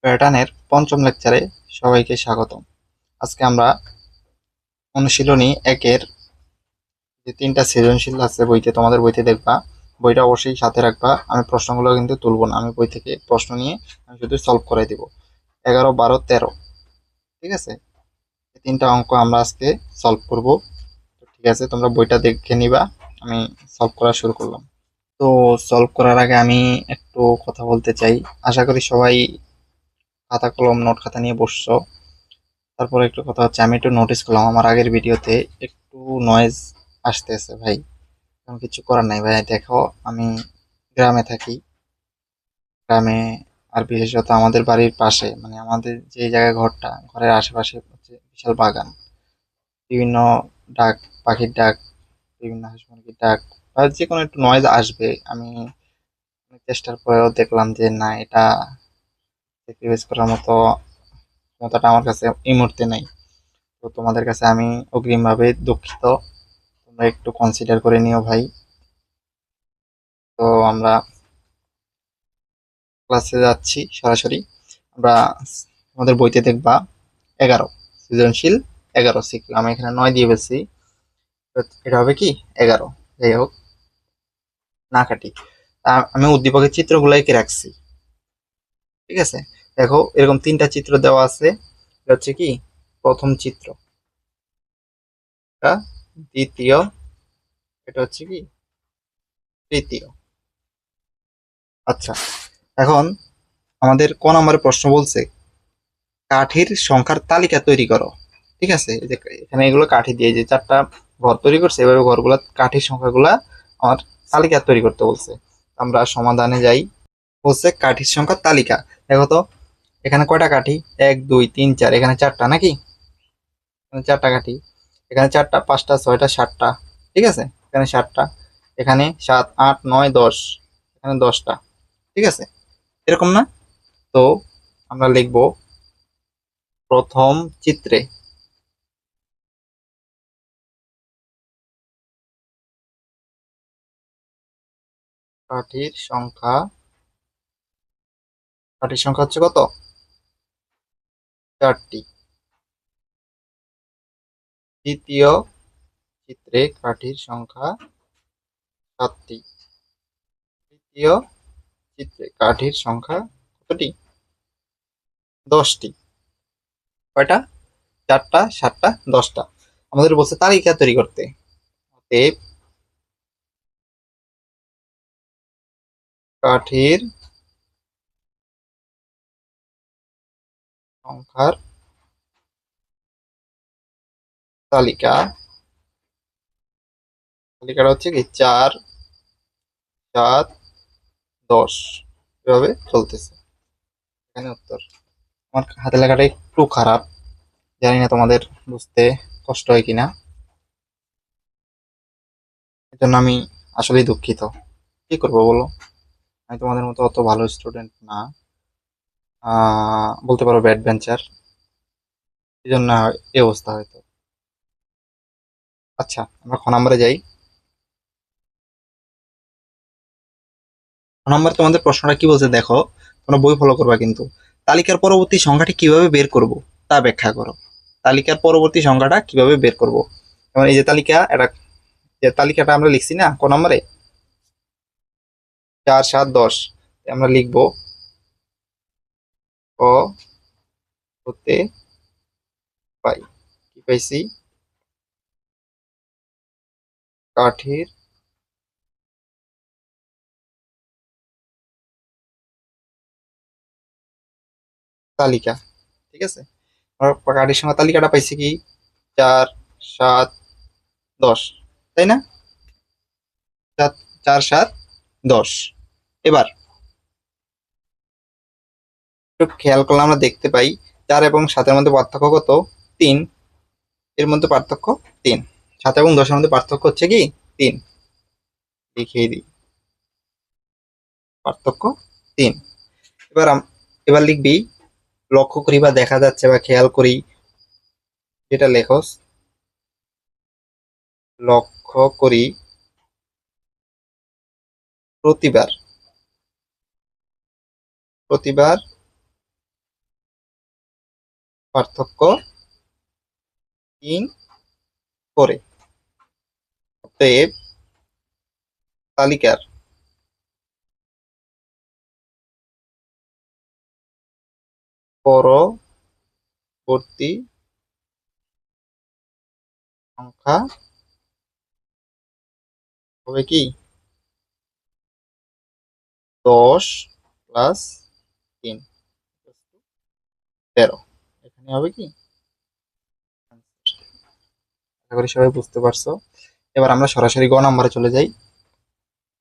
প্যাটার্নের পঞ্চম লেকচারে সবাইকে স্বাগতম। আজকে আমরা অনুশীলনী একের যে তিনটা সৃজনশীল আছে বইতে, তোমাদের বইতে দেখবা। বইটা অবশ্যই সাথে রাখবা। আমি প্রশ্নগুলো কিন্তু তুলব না, আমি বই থেকে প্রশ্ন নিয়ে আমি শুধু সলভ করে দিব। 11, 12, 13, ঠিক আছে? এই তিনটা অঙ্ক আমরা আজকে সলভ করব। তো ঠিক আছে, তোমরা বইটা দেখে নিবা। আমি সলভ করা শুরু করলাম। তো সলভ করার আগে আমি একটু কথা বলতে চাই। আশা করি সবাই খাতা কলম নোট খাতা নিয়ে বসছো। তারপরে একটু কথা হচ্ছে, আমি একটু নোটিস করলাম আমার আগের ভিডিওতে একটু নয়েজ আসতেছে ভাই। এখন কিছু করার নাই ভাই, দেখো আমি গ্রামে থাকি। গ্রামে, আর বিশেষত আমাদের বাড়ির পাশে, মানে আমাদের যে জায়গায় ঘরটা, ঘরের আশেপাশে হচ্ছে বিশাল বাগান। বিভিন্ন ডাক, পাখির ডাক, বিভিন্ন হাঁস মুরগির ডাক, বা যে কোনো একটু নয়েজ আসবে। আমি অনেক চেষ্টার পরেও দেখলাম যে না, এটা স্যাক্রিফাইস করার মতো ক্ষমতাটা আমার কাছে এই মুহূর্তে নাই। তো তোমাদের কাছে আমি অগ্রিমভাবে দুঃখিত, তোমরা একটু কনসিডার করে নিও ভাই। তো আমরা ক্লাসে যাচ্ছি সরাসরি। আমরা আমাদের বইতে দেখবা 11 সৃজনশীল 11 সিকিউ, আমি এখানে 9 দিয়ে ফেলছি। তো এটা হবে কি 11, যাই হোক, না কাটি। আমি উদ্দীপকের চিত্রগুলো এঁকে রাখছি, ঠিক আছে? দেখো এরকম তিনটা চিত্র দেওয়া আছে। এটা হচ্ছে কি প্রথম চিত্র, এটা দ্বিতীয়, এটা হচ্ছে কি তৃতীয়। আচ্ছা, এখন আমাদের ক নম্বরের প্রশ্ন বলছে কাঠির সংখ্যার তালিকা তৈরি করো। ঠিক আছে, এই যে এখানে এগুলো কাঠি দিয়ে যে চারটা ঘর তৈরি করছে, এভাবে ঘরগুলা কাঠির সংখ্যাগুলা আমার তালিকা তৈরি করতে বলছে। আমরা সমাধানে যাই। বলছে কাঠির সংখ্যার তালিকা। দেখো তো এখানে কয়টা কাঠি, 1, 2, 3, 4, এখানে চারটা নাকি? এখানে চারটা কাঠি, এখানে চারটা, পাঁচটা, ছয়টা, সাতটা, ঠিক আছে? এখানে সাতটা, এখানে 7, 8, 9, 10, এখানে 10টা, ঠিক আছে? এরকম না? তো আমরা লিখবো প্রথম চিত্রে কাঠির সংখ্যা, কাঠির সংখ্যা হচ্ছে কত? 4টি। দ্বিতীয় চিত্রে কাঠির সংখ্যা 7টি। তৃতীয় চিত্রে কাঠির সংখ্যা কতটি? 10টি। কয়টা? 4টা, 7টা, 10টা। আমাদের বলছে তালিকা তৈরি করতে। অতএব কাঠির সংখ্যার তালিকা, তালিকাটা হচ্ছে কি 4, 7, 10, এভাবে চলতেছে। এখানে উত্তর। আমার হাতে লেখাটা একটু খারাপ, জানি না তোমাদের বুঝতে কষ্ট হয় কিনা, এজন্য আমি আসলেই দুঃখিত। কি করবো বলো, আমি তোমাদের মতো অত ভালো স্টুডেন্ট না, বলতে পারো ব্যাড বেঞ্চার, এই জন্য এই অবস্থা হয়তো। আচ্ছা, আমরা খ নম্বরে যাই। খ নম্বরে তোমাদের প্রশ্নটা কি বলছে দেখো, তোমরা বই ফলো করবা কিন্তু। তালিকার পরবর্তী সংখ্যাটি কিভাবে বের করব তা ব্যাখ্যা করো। তালিকার পরবর্তী সংখ্যাটা কিভাবে বের করব? যেমন এই যে তালিকা, এটা যে তালিকাটা আমরা লিখছি না ক নম্বরে, 4, 7, 10, আমরা লিখবো ক হতে পাই। কি পাইছি? কাঠির তালিকা, ঠিক আছে? আমরা কাঠির সংখ্যা তালিকাটা পাইছি কি 4, 7, 10, তাই না? 4, 7, 10। এবার একটু খেয়াল করলে আমরা দেখতে পাই 4 এবং 7-এর মধ্যে পার্থক্য কত? 3। এর মধ্যে পার্থক্য 3। 7 এবং 10-এর মধ্যে পার্থক্য হচ্ছে কি 3। লিখিয়ে দিই, পার্থক্য 3। এবার এবার লিখবি লক্ষ্য করি বা দেখা যাচ্ছে বা খেয়াল করি, যেটা লেখস লক্ষ্য করি প্রতিবার, প্রতিবার পার্থক্য 3 করে। অতএব তালিকার পরবর্তী সংখ্যা হবে কি 10 প্লাস 3 13। এখানে হবে কি, আশা করি সবাই বুঝতে পারছো। এবার আমরা সরাসরি গ নম্বরে চলে যাই।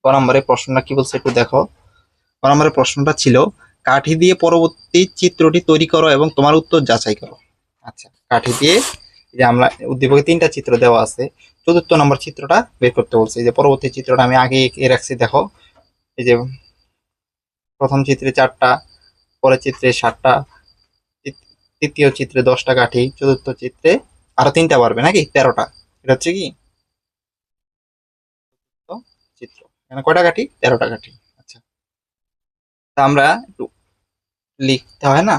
গ নম্বরে প্রশ্নটা কি বলছে একটু দেখো। গ নম্বরের প্রশ্নটা ছিল কাঠি দিয়ে পরবর্তী চিত্রটি তৈরি করো এবং তোমার উত্তর যাচাই করো। আচ্ছা, কাঠি দিয়ে যে আমরা উদ্দীপকে 3টা চিত্র দেওয়া আছে, চতুর্থ নম্বর চিত্রটা বের করতে বলছে। এই যে পরবর্তী চিত্রটা আমি আগে এঁকে রাখছি, দেখো এই যে প্রথম চিত্রে 4টা, পরের চিত্রে 7টা, তৃতীয় চিত্রে 10টা কাঠি, চতুর্থ চিত্রে আরো 3টা বাড়বে নাকি 13টা। এটা হচ্ছে কি চিত্র, এখানে কয়টা কাঠি 13টা কাঠি। আচ্ছা, তা আমরা একটু লিখতে হয় না,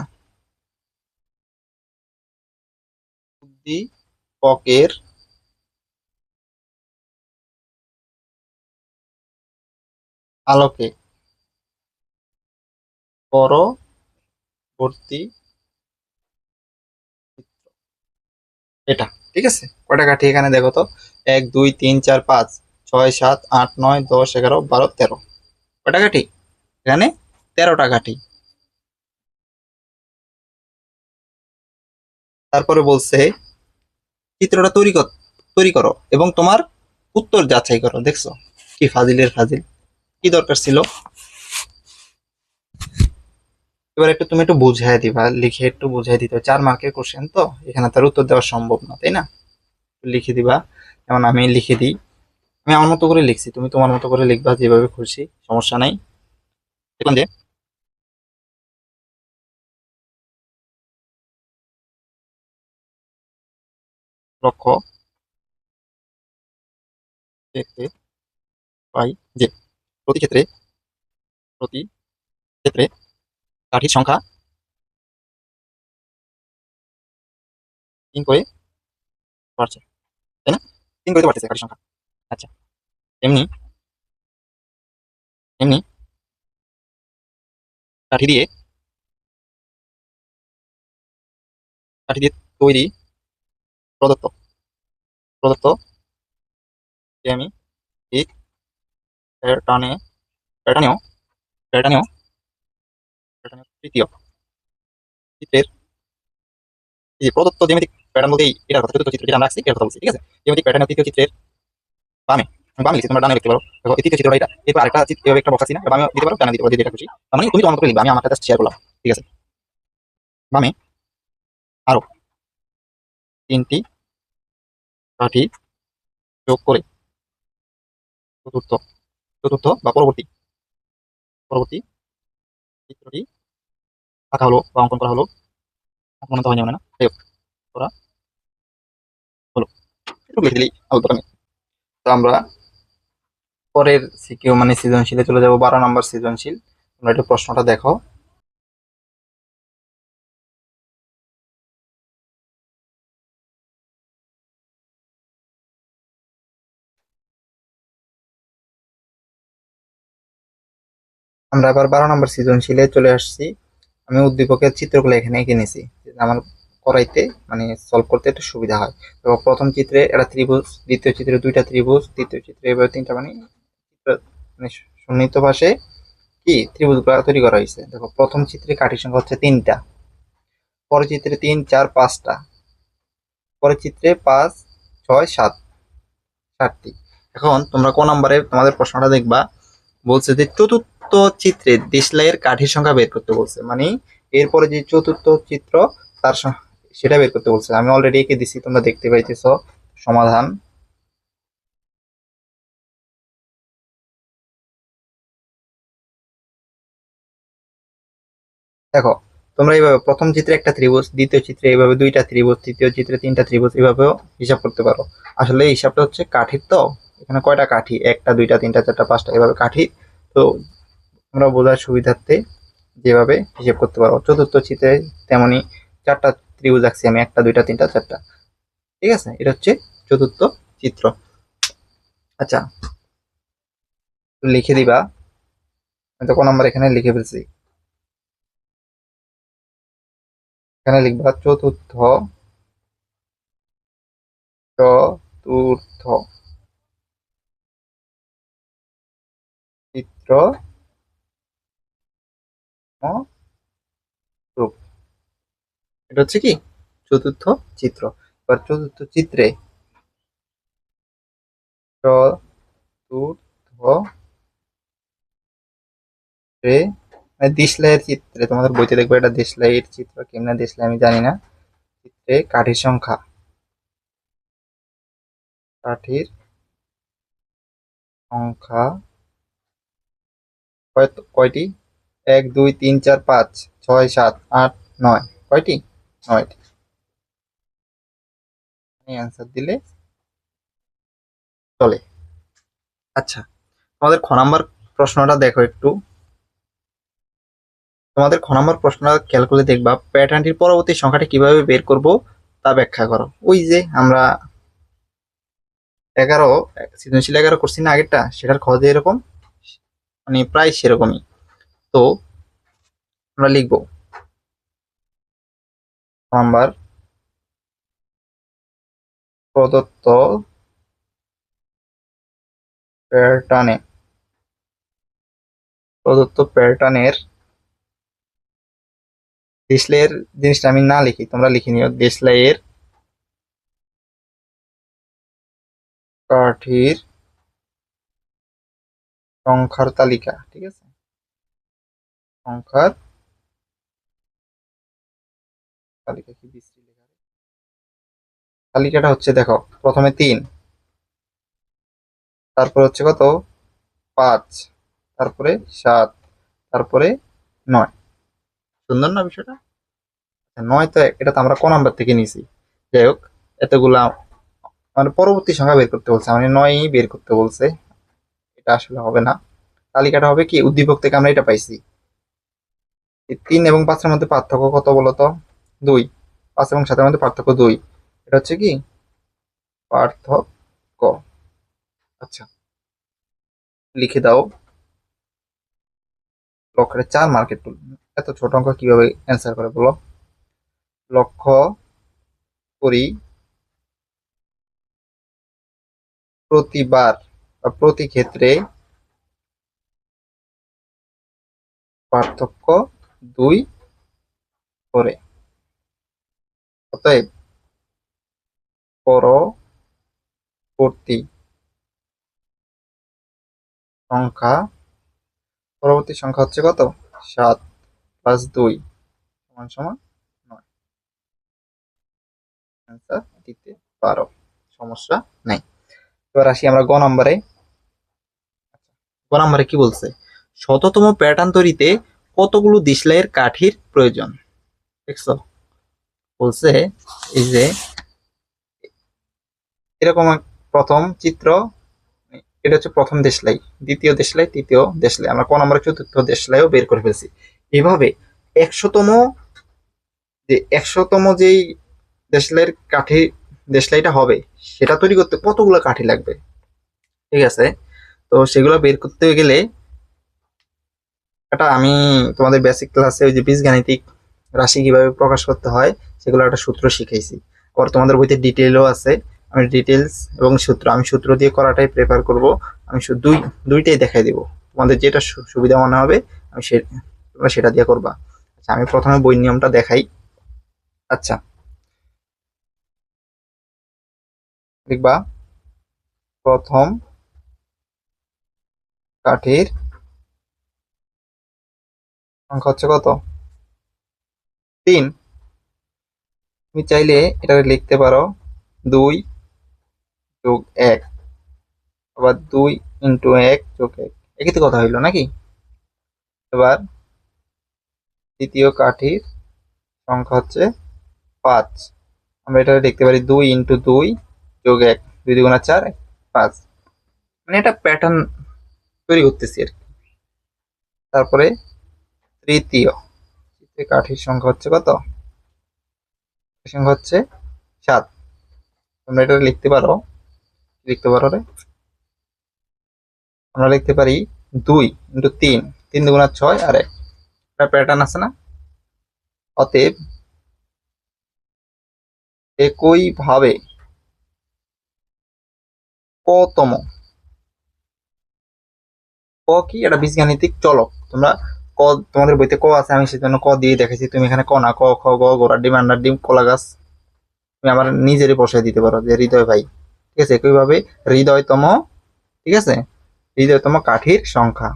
উদ্দীপকের আলোকে পরবর্তী এটা, ঠিক আছে। কয়টা কাঠি এখানে দেখো তো, 1 2 3 4 5 6 7 8 9 10 11 12 13। কয়টা কাঠি এখানে 13টা কাঠি। তারপরে বলছে চিত্রটা তৈরি করো এবং তোমার উত্তর যাচাই করো। দেখছো কি ফাজিলের ফাজিল, কি দরকার ছিল। এবার একটু তুমি একটু বুঝাই দিবা, লিখে একটু বুঝাই দিতে হবে। 4 মার্কের কোশ্চেন তো, এখানে তার উত্তর দেওয়া সম্ভব না, তাই না। লিখে দিবা, যেমন আমি লিখে দিই। আমি আমার মতো করে লিখছি, তুমি তোমার মতো করে লিখবা, যেভাবে খুশি, সমস্যা নাই। দেখলাম যে লক্ষ্য দেখতে পাই যে প্রতি ক্ষেত্রে প্রতি ক্ষেত্রে কাঠির সংখ্যা 3 করে বাড়ছে, তাই না। 3 করে তো বাড়তেছে কাঠির সংখ্যা। আচ্ছা, এমনি এমনি কাঠি দিয়ে কাঠি দিয়ে তৈরি প্রদত্ত প্রদত্ত যে আমি ঠিক প্যাটার্নে প্যাটার্নেও প্যাটার্নেও প্যাটার্নেও তৃতীয় চিত্রের এই যে প্রদত্ত জ্যামিতিক প্যাটার্ন বলতে এটার কথা, চতুর্থ চিত্র যেটা আমরা রাখছি এর কথা বলছি, ঠিক আছে। জ্যামিতিক প্যাটার্নের তৃতীয় চিত্রের বামে, আমি বামে লিখছি, তোমরা ডানে লিখতে পারো। দেখো এই তৃতীয় চিত্রটা এটা, এরপর আরেকটা চিত্র, এভাবে একটা বক্স আছে না, বামে দিতে পারো ডানে দিতে পারো, যেটা খুশি। তার মানে তুমি তোমার মতো করে লিখবে, আমি আমারটা জাস্ট শেয়ার করলাম, ঠিক আছে। বামে আরো 3টি কাঠি যোগ করে চতুর্থ চতুর্থ বা পরবর্তী পরবর্তী চিত্রটি আঁকা হলো বা অঙ্কন করা হলো। অঙ্কন তো হয়নি মনে না, যাই হোক, করা হলো। একটু লিখে দিলেই আলাদা আমি। তো আমরা পরের সিকিউ মানে সৃজনশীলে চলে যাব, 12 নম্বর সৃজনশীল। তোমরা একটু প্রশ্নটা দেখো। আমরা আবার 12 নম্বর সৃজনশীলে চলে আসছি। আমি উদ্দীপকের চিত্রগুলো এখানে এঁকে নিয়েছি, আমার করাইতে মানে সলভ করতে একটু সুবিধা হয়। তো প্রথম চিত্রে একটা ত্রিভুজ, দ্বিতীয় চিত্রে 2টা ত্রিভুজ, তৃতীয় চিত্রে এবার 3টা, মানে মানে সন্নিহিত পাশে কি ত্রিভুজগুলো তৈরি করা হয়েছে। দেখো প্রথম চিত্রে কাঠির সংখ্যা হচ্ছে 3টা, পরের চিত্রে 3 4 5টা, পরের চিত্রে 5 6 7 7টি। এখন তোমরা কোন নম্বরে তোমাদের প্রশ্নটা দেখবা, বলছে যে চতুর্থ চিত্রে দেশলাইয়ের কাঠির সংখ্যা বের করতে বলছে, মানে এরপরে যে চতুর্থ চিত্র তার সেটা বের করতে বলছে। আমি অলরেডি এঁকে দিছি, তোমরা দেখতে পাইতেছ সমাধান। দেখো তোমরা এইভাবে প্রথম চিত্রে একটা ত্রিভুজ, দ্বিতীয় চিত্রে এইভাবে 2টা ত্রিভুজ, তৃতীয় চিত্রে 3টা ত্রিভুজ, এইভাবেও হিসাব করতে পারো। আসলে এই হিসাবটা হচ্ছে কাঠির, তো এখানে কয়টা কাঠি, 1টা 2টা 3টা 4টা 5টা, এভাবে কাঠি। তো তোমরা বোঝার সুবিধার্থে যেভাবে হিসেব করতে পারো। চতুর্থ চিত্রে তেমনি 4টা ত্রিভুজ আঁকছি আমি, একটা দুইটা তিনটা চারটা। ঠিক আছে, এটা হচ্ছে চতুর্থ চিত্র। আচ্ছা, লিখে দিবা। আমি তো কোন নাম্বার এখানে লিখে ফেলছি, এখানে লিখবা চতুর্থ চতুর্থ চিত্র রূপ। এটা হচ্ছে কি চতুর্থ চিত্র। এবার চতুর্থ চিত্রে চতুর্থ মানে দেশলাইয়ের চিত্রে, তোমাদের বইতে দেখবে এটা দেশলাইয়ের চিত্র, কেমনে দেশলাই আমি জানি না। চিত্রে কাঠির সংখ্যা, কাঠির সংখ্যা কয়টি? 1 2 3 4 5 6 7 8 9। কয়টি? 9টি। অ্যান্সার দিলে চলে। আচ্ছা, তোমাদের খ নাম্বার প্রশ্নটা দেখো একটু। তোমাদের খ নম্বর প্রশ্নটা খেয়াল করলে দেখবা প্যাটার্নটির পরবর্তী সংখ্যাটি কিভাবে বের করব তা ব্যাখ্যা করো। ওই যে আমরা 11 সৃজনশীল 11 করছি না আগেরটা, সেটার খোঁজে এরকম, মানে প্রায় সেরকমই। তো আমরা লিখব নাম্বার প্রদত্ত প্যাটার্নে, প্রদত্ত প্যাটার্নের দেশলাইয়ের জিনিসটা আমি না লিখি, তোমরা লিখে নিও। দেশলাইয়ের কাঠির সংখ্যার তালিকা। ঠিক আছে, সংখ্যার তালিকা কি বিশ্রী লেখা? তালিকাটা হচ্ছে দেখো, প্রথমে 3, তারপর হচ্ছে কত 5, তারপরে 7, তারপরে 9। সুন্দর না বিষয়টা? 9 তো এটা তো আমরা ক নাম্বার থেকে নিছি। যাই হোক, এতগুলা মানে পরবর্তী সংখ্যা বের করতে বলছে, মানে 9ই বের করতে বলছে। এটা আসলে হবে না। তালিকাটা হবে কি, উদ্দীপক থেকে আমরা এটা পাইছি। 3 এবং 5-এর মধ্যে পার্থক্য কত বলতো? 2। 5 এবং 7-এর মধ্যে পার্থক্য 2। এটা হচ্ছে কি পার্থক্য। আচ্ছা, লিখে দাও। লক্ষ্যের 4 মার্কের টুল। এত ছোট অঙ্ক কিভাবে অ্যান্সার করে বলো? লক্ষ্য করি প্রতিবার বা প্রতি ক্ষেত্রে পার্থক্য 2 করে। অতএব পরবর্তী সংখ্যা, পরবর্তী সংখ্যা হচ্ছে কত? 7 + 2 সমান সমান 9। অ্যান্সার দিতে পারো, সমস্যা নাই। এবার আসি আমরা গ নম্বরে। গ নম্বরে কি বলছে? শততম প্যাটার্ন তৈরিতে কতগুলো দেশলাইয়ের কাঠির প্রয়োজন? দেখছো, বলছে এই যে এরকম প্রথম চিত্র, এটা হচ্ছে প্রথম দেশলাই, দ্বিতীয় দেশলাই, তৃতীয় দেশলাই, আমরা ক নম্বরে চতুর্থ দেশলাইও বের করে ফেলছি। এইভাবে 100তম যে 100তম যেই দেশলাইয়ের কাঠি দেশলাইটা হবে, সেটা তৈরি করতে কতগুলো কাঠি লাগবে। ঠিক আছে, তো সেগুলো বের করতে গেলে এটা আমি তোমাদের বেসিক ক্লাসে ওই যে বীজগাণিতিক রাশি কিভাবে প্রকাশ করতে হয় সেগুলো একটা সূত্র শিখাইছি। আবার তোমাদের বইতে ডিটেলও আছে, আমি ডিটেলস এবং সূত্র, আমি সূত্র দিয়ে করাটাই প্রেফার করব। আমি দুইটাই দেখাই দিব, তোমাদের যেটা সুবিধা মনে হবে আমি তোমরা সেটা দিয়ে করবা। আচ্ছা, আমি প্রথমে বই নিয়মটা দেখাই। আচ্ছা, লিখবা প্রথম কাঠির সংখ্যা হচ্ছে কত? 3। তুমি চাইলে এটা লিখতে পারো 2 + 1, আবার 2 × 1 + 1, একই তো কথা হইলো নাকি? এবার দ্বিতীয় কাঠির সংখ্যা হচ্ছে 5। আমরা এটা দেখতে পারি 2 × 2 + 1, 2 × 2 = 4, 5। মানে এটা প্যাটার্ন তৈরি করতেছি আর কি। তারপরে তৃতীয় কাঠির সংখ্যা হচ্ছে কত? সংখ্যা হচ্ছে 7। তোমরা এটা লিখতে পারো, রে আমরা লিখতে পারি 2 ইন্টু 3, 3 দুগুণা 6 আর 1। একটা প্যাটার্ন আছে না? অতএব একইভাবে কতম, ক কি এটা বীজগাণিতিক চলক। তোমরা ক, তোমাদের বইতে ক আছে, আমি সেজন্য ক দিয়ে দেখেছি। তুমি এখানে ক না, ক খ গ ঘোড়ার ডিম আন্ডার ডিম কলা গাছ তুমি আমার নিজেরই বসাই দিতে পারো যে হৃদয় ভাই। ঠিক আছে, একইভাবে হৃদয়তম, ঠিক আছে, হৃদয়তম কাঠির সংখ্যা,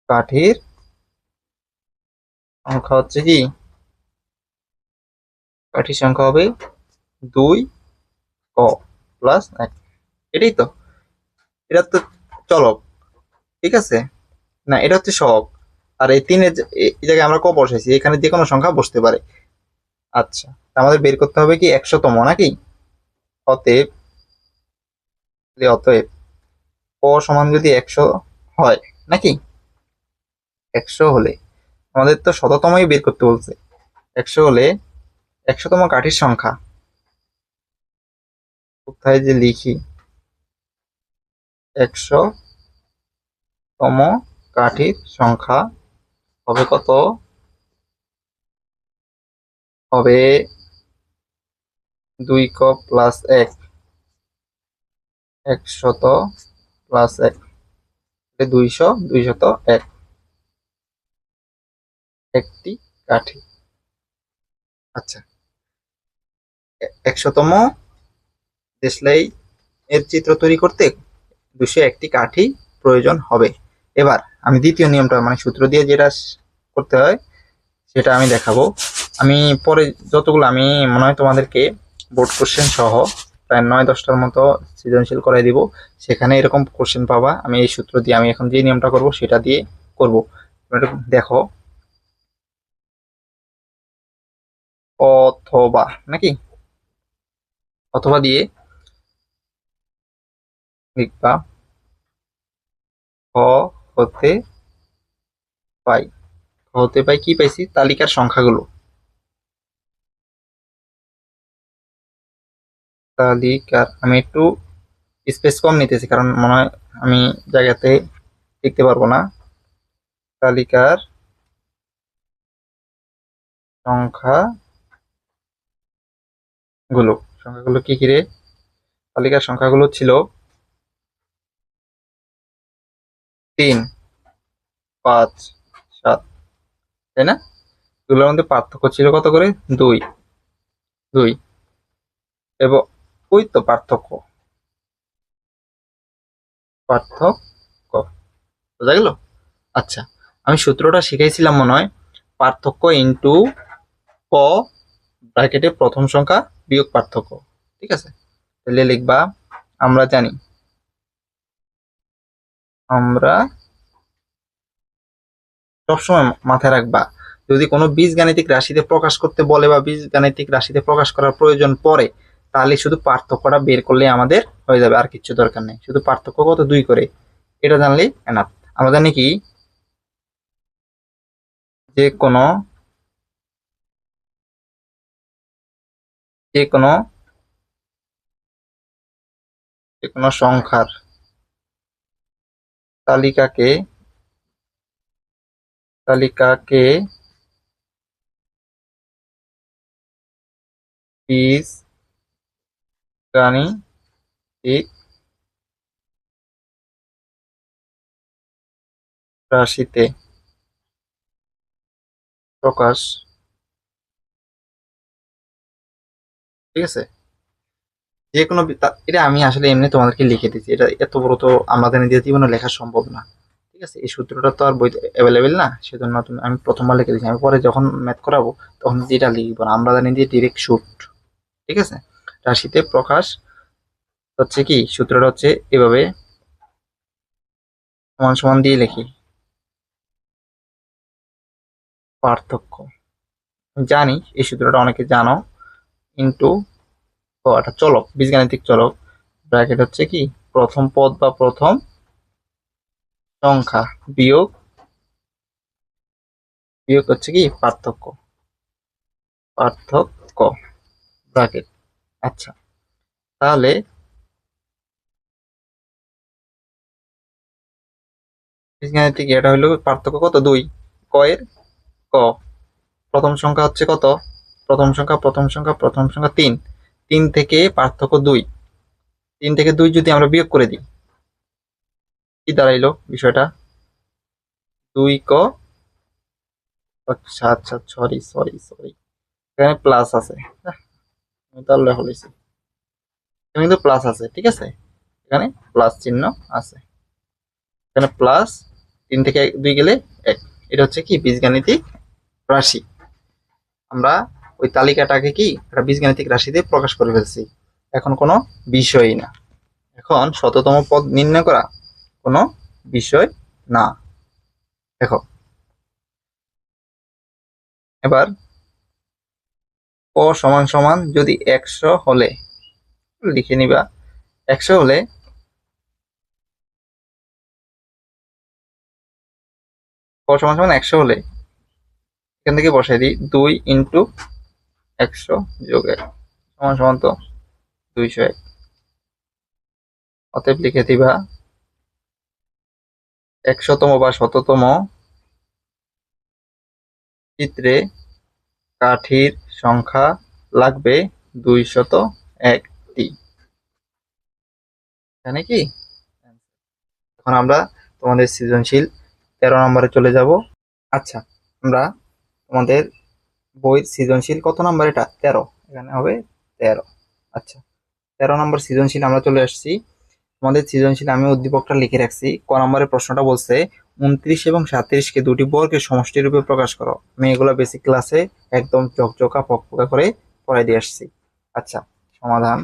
কাঠির সংখ্যা হচ্ছে কি, কাঠির সংখ্যা হবে 2 ক প্লাস 1। এটাই তো, এটা তো চলক, ঠিক আছে না, এটা হচ্ছে সহগ। আর এই তিনের এই জায়গায় আমরা ক বসাইছি, এখানে যে কোনো সংখ্যা বসতে পারে। আচ্ছা, আমাদের বের করতে হবে কি 100তম নাকি? অতএব, অতএব ক সমান যদি 100 হয় নাকি, 100 হলে আমাদের তো শততমই বের করতে বলছে। 100 হলে 100তম কাঠির সংখ্যা কোথায় যে লিখি, 100তম কাঠির সংখ্যা হবে কত? হবে 2 ক প্লাস 1, 100 প্লাস 1, 200, 201, একটি কাঠি। আচ্ছা, 100তম দেশলাই এর চিত্র তৈরি করতে 201টি কাঠি প্রয়োজন হবে। এবার আমি দ্বিতীয় নিয়মটা মানে সূত্র দিয়ে যেটা করতে হয় সেটা আমি দেখাবো। আমি পরে যতগুলো আমি মনে হয় তোমাদেরকে বোর্ড কোশ্চেন সহ প্রায় 9-10টার মতো সৃজনশীল করাই দিব, সেখানে এরকম কোশ্চেন পাবা। আমি এই সূত্র দিয়ে, আমি এখন যে নিয়মটা করব সেটা দিয়ে করব। দেখো, অথবা নাকি, অথবা দিয়ে লিখবা খ হতে পাই, খ হতে পাই কি পাইছি, তালিকার সংখ্যাগুলো, তালিকার, আমি একটু স্পেস কম নিতেছি কারণ মনে হয় আমি জায়গাতে লিখতে পারবো না। তালিকার সংখ্যাগুলো, সংখ্যাগুলো কি কি রে? তালিকার সংখ্যাগুলো ছিল 3, 5, 7, তাই না? এগুলোর মধ্যে পার্থক্য ছিল কত করে? 2, 2 এবং ওই তো পার্থক্য, পার্থক্য বোঝা গেল? আচ্ছা, আমি সূত্রটা শিখাইছিলাম মনে হয়, পার্থক্য ইন্টু ক ব্র্যাকেটে প্রথম সংখ্যা বিয়োগ পার্থক্য, ঠিক আছে? তাহলে লিখবা, আমরা জানি, আমরা সবসময় মাথায় রাখবা, যদি কোনো বীজগাণিতিক রাশিতে প্রকাশ করতে বলে বা বীজগাণিতিক রাশিতে প্রকাশ করার প্রয়োজন পড়ে, তাহলে শুধু পার্থক্যটা বের করলে আমাদের হয়ে যাবে, আর কিছু দরকার নেই। শুধু পার্থক্য কত 2 করে এটা জানলেই এনাফ। আমরা জানি কি, যে কোনো, যে কোনো, যে কোনো সংখ্যার তালিকাকে, তালিকাকে বীজগাণিতিক রাশিতে প্রকাশ, ঠিক আছে, যে কোনো এটা আমি আসলে এমনি তোমাদেরকে লিখে দিচ্ছি, এটা এত বড় তো আমাদের নিজের জীবনে লেখা সম্ভব না। ঠিক আছে, এই সূত্রটা তো আর বইতে অ্যাভেলেবেল না, সেজন্য তুমি, আমি প্রথমবার লিখে দিচ্ছি, আমি পরে যখন ম্যাথ করাবো তখন যেটা লিখবো না, আমরা জানি যে ডিরেক্ট শুট। ঠিক আছে, রাশিতে প্রকাশ হচ্ছে কি, সূত্রটা হচ্ছে এভাবে, সমান সমান দিয়ে লিখি, পার্থক্য, আমি জানি এই সূত্রটা অনেকে জানো, ইন্টু, ও একটা চলক, বীজগাণিতিক চলক, ব্র্যাকেট হচ্ছে কি প্রথম পদ বা প্রথম সংখ্যা বিয়োগ, বিয়োগ হচ্ছে কি পার্থক্য। পার্থক্য ব্র্যাকেট। আচ্ছা, তাহলে বীজগাণিতিক এটা হলো পার্থক্য কত, 2। ক এর ক, প্রথম সংখ্যা হচ্ছে কত, প্রথম সংখ্যা 3। 3 থেকে পার্থক্য 2, 3 থেকে 2 যদি আমরা বিয়োগ করে দিই, কি দাঁড়াইলো বিষয়টা, 2 ক, আচ্ছা আচ্ছা, সরি সরি সরি, এখানে প্লাস আছে। আমি তাহলে হয়েছি, এখানে কিন্তু প্লাস আছে, ঠিক আছে, এখানে প্লাস চিহ্ন আছে, এখানে প্লাস, 3 থেকে 2 গেলে 1। এটা হচ্ছে কি বীজগাণিতিক রাশি। আমরা ওই তালিকাটাকে কি একটা বীজগাণিতিক রাশি দিয়ে প্রকাশ করে ফেলছি, এখন কোনো বিষয়ই না, এখন শততম পদ নির্ণয় করা কোনো বিষয় না। দেখো এবার ক সমান সমান যদি 100 হলে, লিখে নিবা, 100 হলে ক সমান সমান 100 হলে এখান থেকে বসাই দিই, 2 ইন্টু 100 যোগ 1 সমান সমান তো 201। অতএব লিখে দিবা 100তম বা শততম চিত্রে কাঠির সংখ্যা লাগবে 201টি। এখানে কি, এখন আমরা তোমাদের সৃজনশীল 13 নম্বরে চলে যাব। আচ্ছা, আমরা তোমাদের বইয়ের সৃজনশীল কত নাম্বার, এটা 13, এখানে হবে 13। আচ্ছা, 13 নম্বর সৃজনশীল আমরা চলে আসছি। তোমাদের সৃজনশীল আমি উদ্দীপকটা লিখে রাখছি। ক নম্বরের প্রশ্নটা বলছে 29 এবং 37কে দুটি বর্গের সমষ্টি রূপে প্রকাশ করো। আমি এগুলো বেসিক ক্লাসে একদম চকচকা পকপকা করে পড়াই দিয়ে আসছি। আচ্ছা, সমাধান।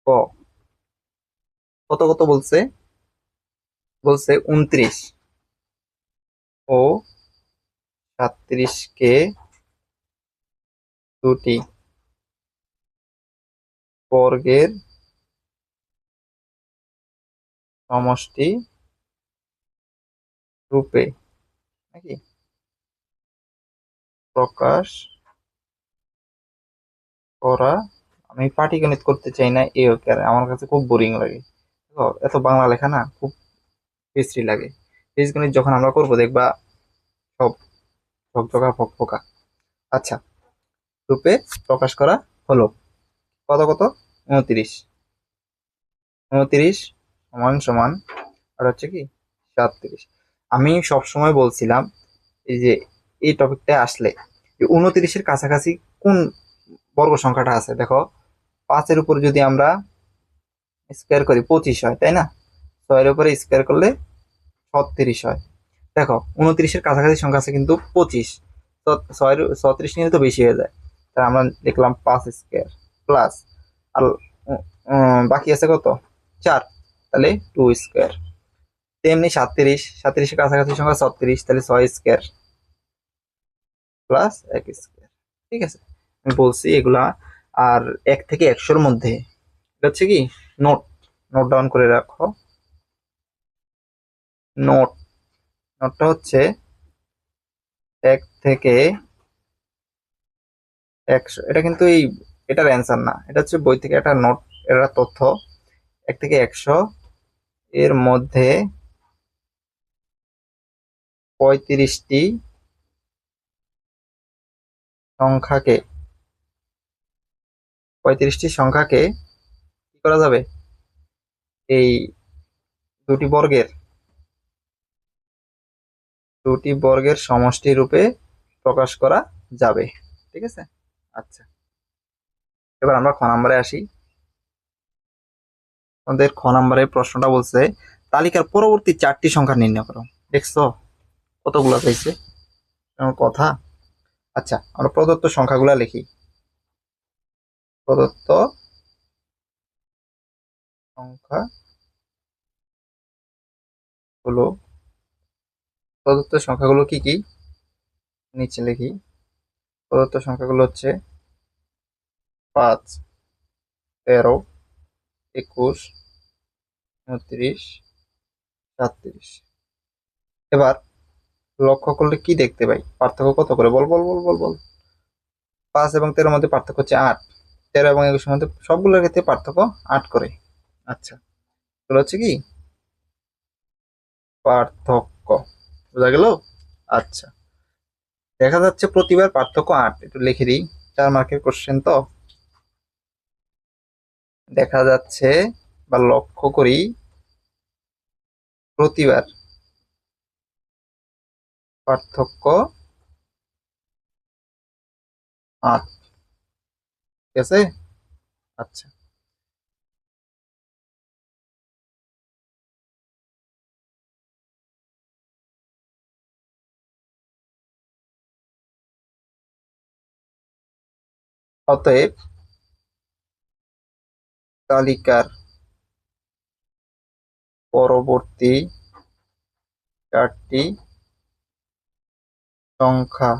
ক, কত কত বলছে, বলছে 29 ও 37কে দুটি বর্গের সমষ্টি রূপে নাকি প্রকাশ করা। আমি পাটিগণিত করতে চাই না, এ ওকে, আমার কাছে খুব বোরিং লাগে, এত বাংলা লেখা না খুব বিশ্রী লাগে। বীজগণিত যখন আমরা করবো দেখবা সব ঝকঝকা ফকফকা। আচ্ছা, রূপে প্রকাশ করা হলো, কত কত, 29, 29 সমান সমান, আর হচ্ছে কি 37। আমি সব সময় বলছিলাম এই যে এই টপিকটা আসলে 29-এর কাছাকাছি কোন বর্গ সংখ্যাটা আছে, দেখো 5-এর উপর যদি আমরা স্কোয়ার করি 25 হয়, তাই না, 6-এর উপরে স্কোয়ার করলে 36 হয়। দেখো 29-এর কাছাকাছি সংখ্যা আছে কিন্তু 25, তো 36 নিলে তো বেশি হয়ে যায়, তাই আমরা লিখলাম 5 স্কোয়ার প্লাস, আর বাকি আছে কত, 4, তাহলে 2 স্কোয়ার। তেমনি 37-এর কাছাকাছি সংখ্যা 36, তাহলে 6 স্কোয়ার প্লাস 1 স্কোয়ার। ঠিক আছে, আমি বলছি এগুলা। আর 1 থেকে 100-র মধ্যে এটা হচ্ছে কি নোট, নোট ডাউন করে রাখো। নোট, নোটটা হচ্ছে 1 থেকে 100, এটা কিন্তু এই এটার অ্যান্সার না, এটা হচ্ছে বই থেকে একটা নোট, এটা তথ্য। 1 থেকে 100 এর মধ্যে 35টি সংখ্যাকে, 35টি সংখ্যাকে কি করা যাবে, এই দুটি বর্গের, দুটি বর্গের সমষ্টি রূপে প্রকাশ করা যাবে। ঠিক আছে, আচ্ছা, এবার আমরা খ নম্বরে আসি। আমাদের খ নম্বরের প্রশ্নটা বলছে তালিকার পরবর্তী 4টি সংখ্যা নির্ণয় করো। দেখছো কতগুলো চাইছে কথা। আচ্ছা, আমরা প্রদত্ত সংখ্যাগুলো লিখি। প্রদত্ত সংখ্যা হলো, প্রদত্ত সংখ্যাগুলো কি কি নিচে লিখি। প্রদত্ত সংখ্যাগুলো হচ্ছে 5, 13, 21, 29, 37। এবার লক্ষ্য করলে কি দেখতে পাই? পার্থক্য কত করে? বল বল বল বল বল। 5 এবং 13 মধ্যে পার্থক্য হচ্ছে 8। 13 এবং 21 মধ্যে সবগুলোর ক্ষেত্রে পার্থক্য 8 করে। আচ্ছা, এগুলো হচ্ছে কি পার্থক্য, বোঝা গেল? আচ্ছা, দেখা যাচ্ছে প্রতিবার পার্থক্য 8, একটু লিখে দিই, 4 মার্কের কোশ্চেন তো। দেখা যাচ্ছে বা লক্ষ্য করি প্রতিবার পার্থক্য 8, ঠিক আছে? আচ্ছা, অতএব তালিকার পরবর্তী 4টি সংখ্যা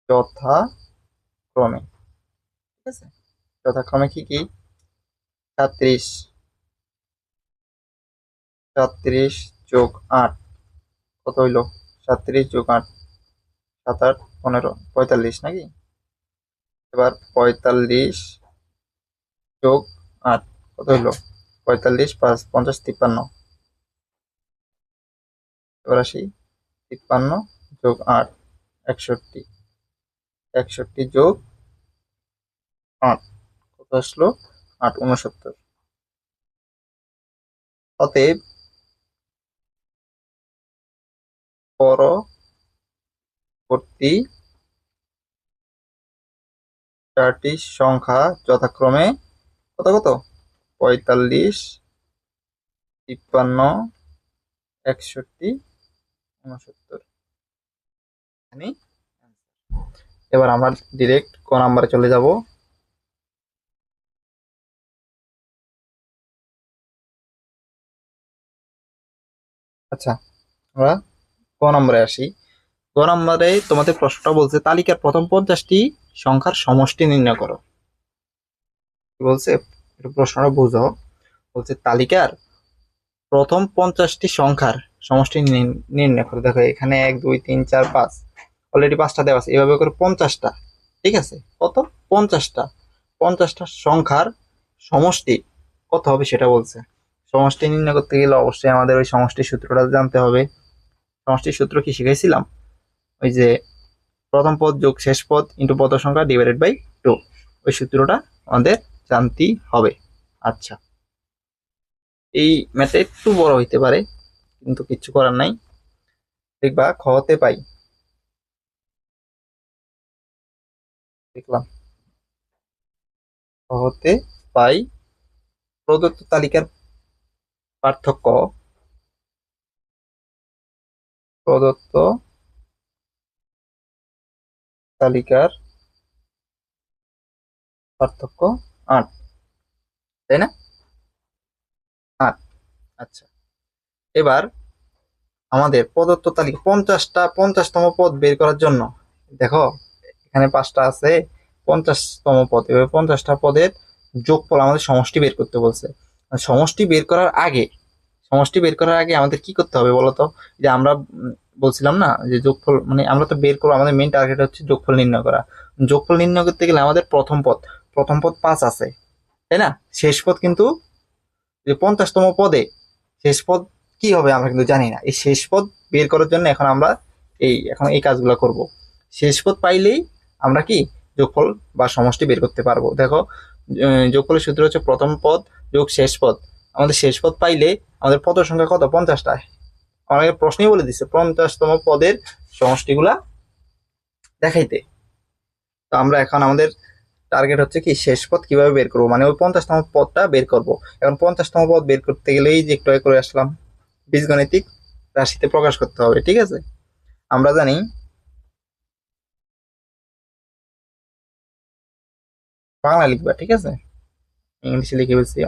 যথাক্রমে, ঠিক আছে, যথাক্রমে কি কি? 36, 37 যোগ 8 কত হইল? 37 যোগ 8, 7 8 15, 45 নাকি? এবার 45 যোগ 8 কত হইল? 45 5 50 53। এবার আসি 53 যোগ 8 61, 61 যোগ 8 কত আসলো? 8 69। অতএব পরবর্তী 4টি সংখ্যা যথাক্রমে কত কত? 45, 53, 61, 69। এবার আমরা ডিরেক্ট ক নাম্বারে চলে যাব। আচ্ছা, আমরা ক নম্বরে আসি। ক নম্বরে তোমাদের প্রশ্নটা বলছে তালিকার প্রথম 50টি সংখ্যার সমষ্টি নির্ণয় করো। কি বলছে একটু প্রশ্নটা বুঝো। বলছে তালিকার প্রথম 50টি সংখ্যার সমষ্টি নির্ণয় করো। দেখো এখানে 1 2 3 4 5, অলরেডি 5টা দেওয়া আছে, এভাবে করে 50টা, ঠিক আছে? কত? 50টা। 50টা সংখ্যার সমষ্টি কত হবে সেটা বলছে। সমষ্টি নির্ণয় করতে গেলে অবশ্যই আমাদের ওই সমষ্টির সূত্রটা জানতে হবে। সমষ্টির সূত্র কি শিখাইছিলাম? ওই যে প্রথম পদ যোগ শেষ পদ ইন্টু পদ সংখ্যা ডিভাইডেড বাই 2, ওই সূত্রটা আমাদের জানতেই হবে। আচ্ছা, এই ম্যাথটা একটু বড় হইতে পারে, কিন্তু কিচ্ছু করার নাই। দেখবা খতে পাই, দেখলাম খতে পাই প্রদত্ত তালিকার পার্থক্য, প্রদত্ত তালিকার পার্থক্য 8, তাই না? 8। আচ্ছা, এবার আমাদের প্রদত্ত তালিকা 50তম পদ বের করার জন্য দেখো এখানে 5টা আছে, 50তম পদ, এবার 50টা পদের যোগফল আমাদের সমষ্টি বের করতে বলছে। সমষ্টি বের করার আগে, সমষ্টি বের করার আগে আমাদের কি করতে হবে বলতো? যে আমরা বলছিলাম না যে যোগফল মানে আমরা তো বের করবো, আমাদের মেইন টার্গেট হচ্ছে যোগফল নির্ণয় করা। যোগফল নির্ণয় করতে গেলে আমাদের প্রথম পদ 5 আছে, তাই না? শেষ পদ কিন্তু যে 50তম পদে শেষ পদ কি হবে আমরা কিন্তু জানি না। এই শেষ পদ বের করার জন্য এখন এই কাজগুলো করব। শেষ পদ পাইলেই আমরা কি যোগফল বা সমষ্টি বের করতে পারবো। দেখো যোগফলের সূত্র হচ্ছে প্রথম পদ যোগ শেষ পদ। আমাদের শেষ পদ পাইলে আমাদের পদ সংখ্যা কত? 50টা। আমাকে প্রশ্নই বলে দিচ্ছে 50তম পদের সমষ্টিগুলা দেখাইতে। তো আমরা এখন আমাদের টার্গেট হচ্ছে কি শেষ পদ কিভাবে বের করবো, মানে ওই 50তম পদটা বের করব। এখন 50তম পদ বের করতে গেলেই যে একটু করে আসলাম, বীজগণিতিক রাশিতে প্রকাশ করতে হবে, ঠিক আছে? আমরা জানি বাংলা লিখবা, ঠিক আছে? ইংলিশে লিখে বলছি,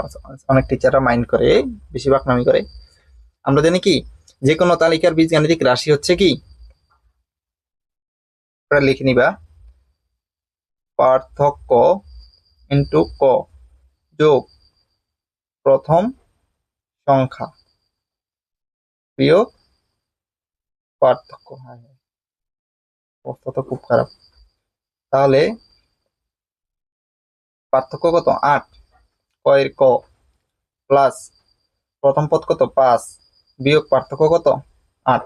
অনেক টিচাররা মাইন্ড করে, বেশি বাকনামি করে। আমরা জানি কি যে কোনো তালিকার বীজগাণিতিক রাশি হচ্ছে কি, লিখে নিবা পার্থক্য ইন্টু ক যোগ প্রথম সংখ্যা বিয়োগ পার্থক্য, হ্যাঁ হ্যাঁ, অবস্থা তো খুব খারাপ। তাহলে পার্থক্য কত? 8, কয়ের ক প্লাস প্রথম পদ কত? 5 বিয়োগ পার্থক্য কত? 8,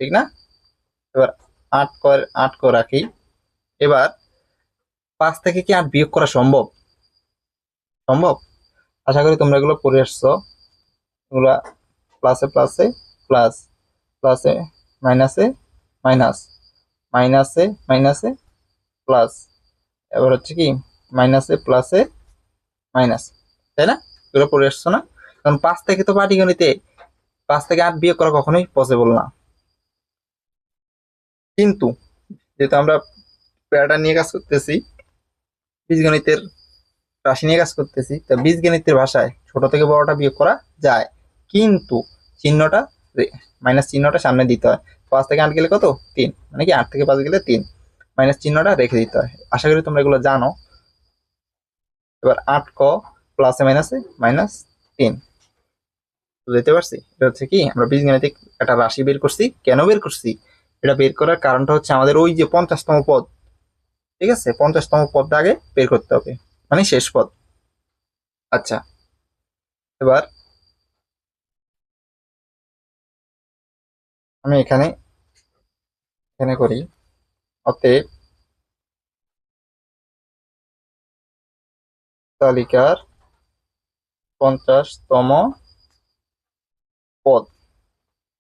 ঠিক না? এবার 8 ক রাখি। এবার 5 থেকে কি 8 বিয়োগ করা সম্ভব? সম্ভব? আশা করি তোমরা এগুলো পড়ে আসছো। এগুলা প্লাসে প্লাসে প্লাস, প্লাসে মাইনাসে মাইনাস, মাইনাসে মাইনাসে প্লাস, এবার হচ্ছে কি মাইনাসে প্লাসে মাইনাস, তাই না? এগুলো পড়ে আসছো না? কারণ 5 থেকে তো পাটিগণিতে 5 থেকে 8 বিয়োগ করা কখনোই পসিবল না। কিন্তু যেহেতু আমরা প্যারাটা নিয়ে কাজ করতেছি, বীজগণিতের রাশি নিয়ে কাজ করতেছি, তা বীজগণিতের ভাষায় ছোট থেকে বড়টা বিয়োগ করা যায়, কিন্তু চিহ্নটা, মাইনাস চিহ্নটা সামনে দিতে হয়। 5 থেকে 8 গেলে কত? 3, মানে কি 8 থেকে 5 গেলে 3, মাইনাস চিহ্নটা রেখে দিতে হয়। আশা করি তোমরা এগুলো জানো। এবার 8 ক প্লাসে মাইনাসে মাইনাস 3, বুঝতে পারছি? এটা হচ্ছে কি আমরা বীজগণিতিক একটা রাশি বের করছি। কেন বের করছি? এটা বের করার কারণটা হচ্ছে আমাদের ওই যে 50তম পদ, ঠিক আছে, 50তম পদটা আগে বের করতে হবে, মানে শেষ পদ। আচ্ছা, এবার আমি এখানে এখানে করি। অতএব তালিকার 50তম পদ,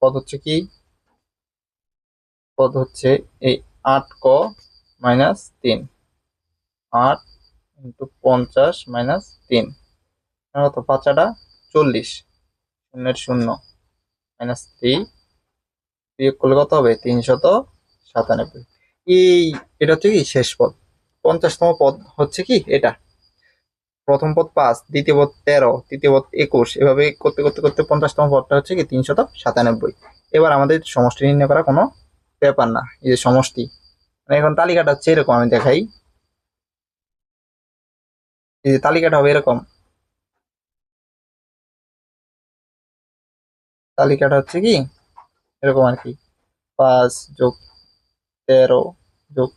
পদ হচ্ছে কি? পদ হচ্ছে এই 8 ক মাইনাস 3, 8 ইন্টু 50 মাইনাস 3, কত? 5 40, শূন্যের শূন্য মাইনাস 3, বিয়োগ করলে কত হবে? 397। এই এটা হচ্ছে কি শেষ পদ। 50তম পদ হচ্ছে কি এটা। প্রথম পদ 5, দ্বিতীয় পদ 13, তৃতীয় পদ 21, এভাবে করতে করতে করতে 50তম পদটা হচ্ছে কি 397। এবার আমাদের সমষ্টি নির্ণয় করা কোনো ব্যাপার না। এই যে সমষ্টি, মানে এখন তালিকাটা হচ্ছে এরকম, আমি দেখাই। এই যে তালিকাটা হবে এরকম, তালিকাটা হচ্ছে কি এরকম আর কি। 5 যোগ 13 যোগ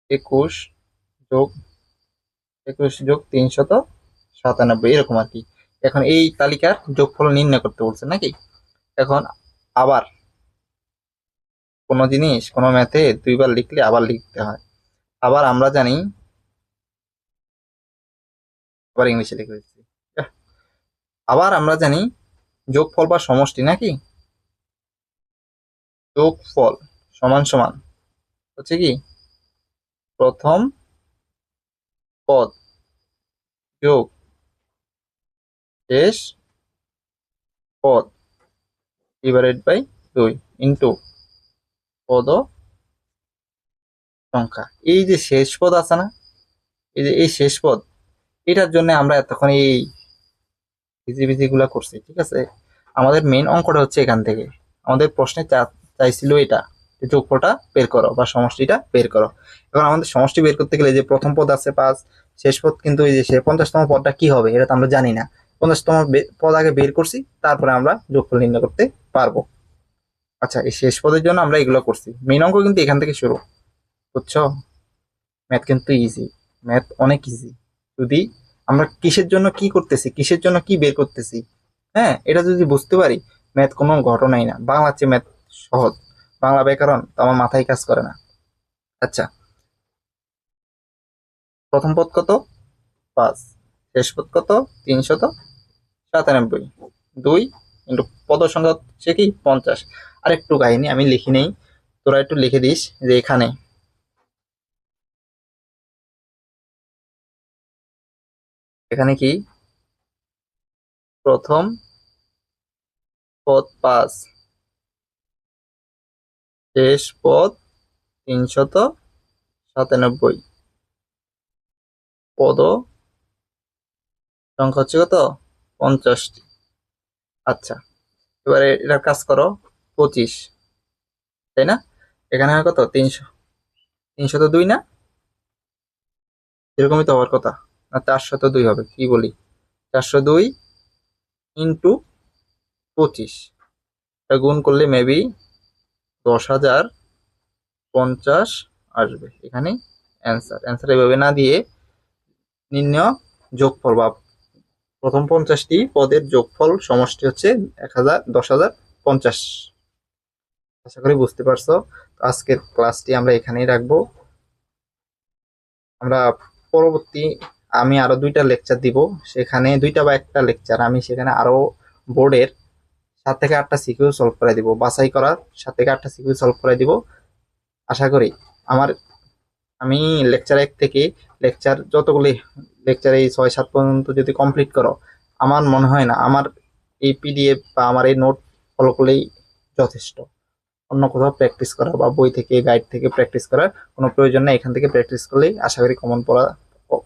21 যোগ 21 যোগ 397, এরকম আর কি। এখন এই তালিকার যোগফল নির্ণয় করতে বলছে নাকি। এখন আবার কোনো জিনিস কোনো ম্যাথে দুইবার লিখলে আবার লিখতে হয়। আবার আমরা জানি, আবার ইংলিশে লিখে দিচ্ছি। আবার আমরা জানি যোগফল বা সমষ্টি নাকি, যোগফল সমান সমান হচ্ছে কি প্রথম পদ যোগ শেষ পদ ডিভাইডেড বাই 2 ইন্টু পদ সংখ্যা। এই যে শেষ পদ আছে না, এই যে এই শেষ পদ, এটার জন্য আমরা এতক্ষণ এই ভিজিবিজি গুলা করছি, ঠিক আছে। আমাদের মেইন অঙ্কটা হচ্ছে এখান থেকে। আমাদের প্রশ্নে চাইছিল এটা, যে যোগফলটা বের করো বা সমষ্টিটা বের করো। এখন আমাদের সমষ্টি বের করতে গেলে যে প্রথম পদ আছে 5, শেষ পদ কিন্তু এই যে 50তম পদটা কি হবে এটা তো আমরা জানি না। 50তম পদ আগে বের করছি, তারপরে আমরা যোগফল নির্ণয় করতে পারবো। আচ্ছা, এই শেষ পদের জন্য আমরা এগুলো করছি। মেইন অঙ্ক কিন্তু এখান থেকে শুরু, বুঝছো? ম্যাথ কিন্তু ইজি, ম্যাথ অনেক ইজি। যদি আমরা কিসের জন্য কি করতেছি, কিসের জন্য কি বের করতেছি, হ্যাঁ, এটা যদি বুঝতে পারি, ম্যাথ কোনো ঘটনাই না। বাংলার চেয়ে ম্যাথ সহজ। বাংলা ব্যাকরণ তো আমার মাথায় কাজ করে না। আচ্ছা, প্রথম পদ কত? 5, শেষ পদ কত? 397। 2 ইন্টু পদ সংখ্যা হচ্ছে কি 50। আর একটু কাহিনী আমি লিখি নেই, তোরা একটু লিখে দিস যে এখানে কি প্রথম পদ 5, শেষ পদ 397, পদ সংখ্যা হচ্ছে কত? 50টি। আচ্ছা, এবারে এটার কাজ করো। 25, তাই না? এখানে হয় কত? 302 না? এরকমই তো হওয়ার কথা। না 402 হবে, কি বলি? 402 ইন্টু 25, এটা গুণ করলে মেবি 10,050 আসবে এখানে অ্যান্সার এভাবে না দিয়ে নির্ণয় যোগফল বা প্রথম 50টি পদের যোগফল সমষ্টি হচ্ছে 10,050। আশা করি বুঝতে পারছো। তো আজকের ক্লাসটি আমরা এখানেই রাখবো। আমরা পরবর্তী আমি আরো 2টা লেকচার দিব, সেখানে 2টা বা একটা লেকচার আমি সেখানে আরো বোর্ডের 7 থেকে 8টা সিকিউ সলভ করে দিব, বাছাই করা 7 থেকে 8টা সিকিউ সলভ করে দিব। আশা করি আমার আমি লেকচার 1 থেকে লেকচার যতগুলি লেকচার এই 6-7 পর্যন্ত যদি কমপ্লিট করো, আমার মনে হয় না আমার এই পিডিএফ বা আমার এই নোট ফলো করলেই যথেষ্ট। অন্য কোথাও প্র্যাকটিস করা বা বই থেকে গাইড থেকে প্র্যাকটিস করার কোনো প্রয়োজন নেই। এখান থেকে প্র্যাকটিস করলেই আশা করি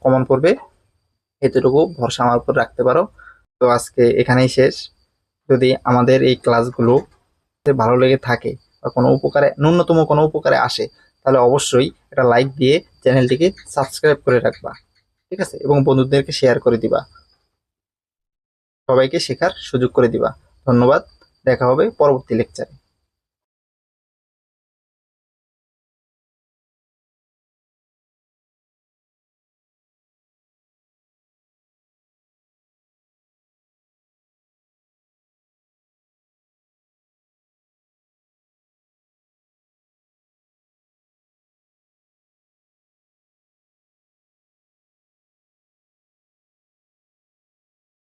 কমন পড়বে, এতটুকু ভরসা আমার উপর রাখতে পারো। তো আজকে এখানেই শেষ। যদি আমাদের এই ক্লাসগুলো ভালো লেগে থাকে বা কোনো উপকারে, ন্যূনতম কোনো উপকারে আসে, তাহলে অবশ্যই একটা লাইক দিয়ে চ্যানেলটিকে সাবস্ক্রাইব করে রাখবা, ঠিক আছে? এবং বন্ধুদেরকে শেয়ার করে দিবা, সবাইকে শেখার সুযোগ করে দিবা। ধন্যবাদ, দেখা হবে পরবর্তী লেকচারে।